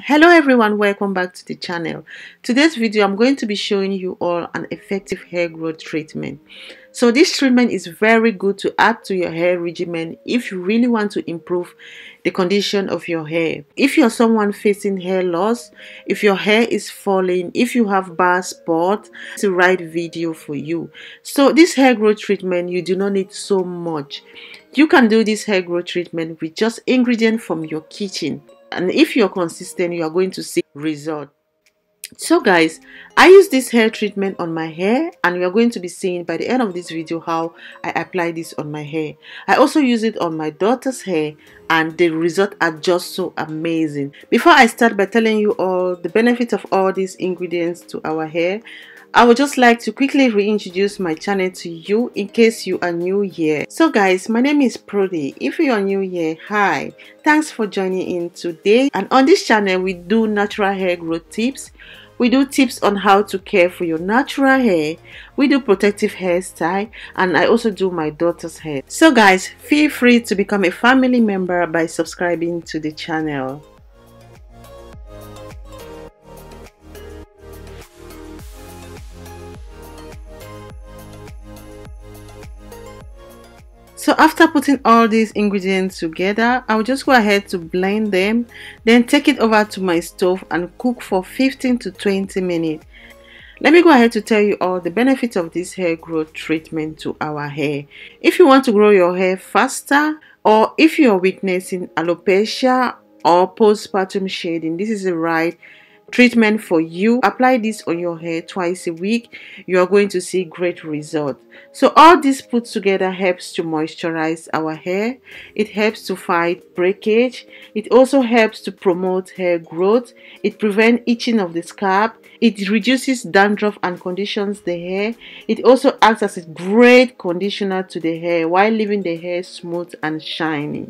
Hello everyone, welcome back to the channel. Today's video I'm going to be showing you all an effective hair growth treatment. So this treatment is very good to add to your hair regimen if you really want to improve the condition of your hair. If you're someone facing hair loss, if your hair is falling, if you have bald spot, it's the right video for you. So this hair growth treatment, you do not need so much. You can do this hair growth treatment with just ingredients from your kitchen. And if you're consistent, you are going to see result. So guys, I use this hair treatment on my hair, and we are going to be seeing by the end of this video how I apply this on my hair. I also use it on my daughter's hair, and the results are just so amazing. Before I start by telling you all the benefits of all these ingredients to our hair, I would just like to quickly reintroduce my channel to you in case you are new here. So guys, my name is Prody. If you are new here, hi, thanks for joining in today. And on this channel we do natural hair growth tips. We do tips on how to care for your natural hair. We do protective hairstyle, and I also do my daughter's hair. So guys, feel free to become a family member by subscribing to the channel. So after putting all these ingredients together, I'll just go ahead to blend them, then take it over to my stove and cook for 15 to 20 minutes. Let me go ahead to tell you all the benefits of this hair growth treatment to our hair. If you want to grow your hair faster, or if you're witnessing alopecia or postpartum shedding, this is the right treatment for you. Apply this on your hair twice a week. You are going to see great results. So all this put together helps to moisturize our hair. It helps to fight breakage. It also helps to promote hair growth. It prevents itching of the scalp. It reduces dandruff and conditions the hair. It also acts as a great conditioner to the hair while leaving the hair smooth and shiny.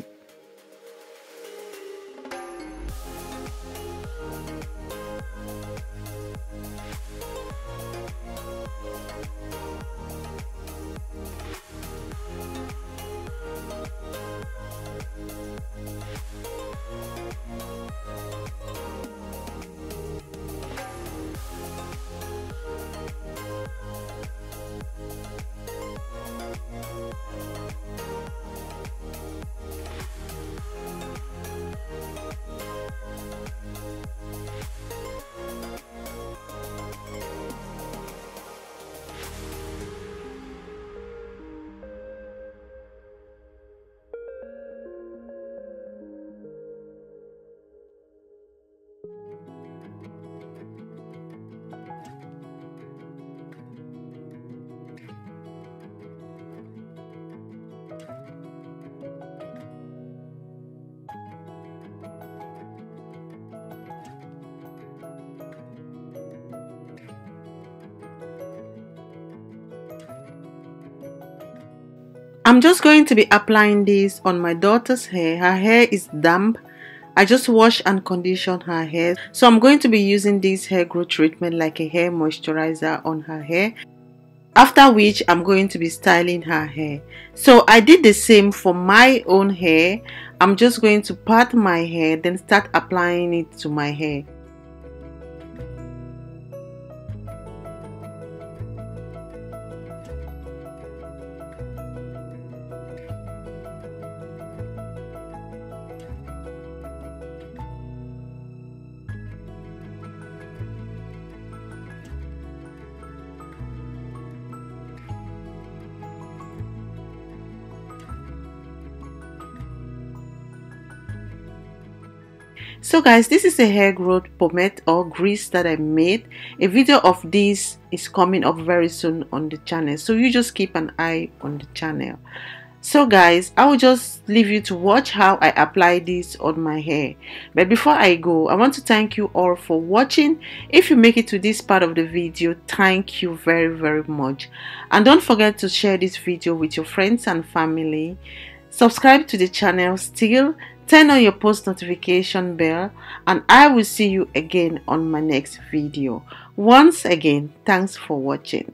I'm just going to be applying this on my daughter's hair. Her hair is damp. I just wash and condition her hair. So I'm going to be using this hair growth treatment like a hair moisturizer on her hair. After which I'm going to be styling her hair. So I did the same for my own hair. I'm just going to part my hair, then start applying it to my hair. So guys, this is a hair growth pomade or grease that I made. A video of this is coming up very soon on the channel, so you just keep an eye on the channel. So guys, I will just leave you to watch how I apply this on my hair. But before I go, I want to thank you all for watching. If you make it to this part of the video, thank you very much. And don't forget to share this video with your friends and family. Subscribe to the channel still. Turn on your post notification bell, and I will see you again on my next video. Once again, thanks for watching.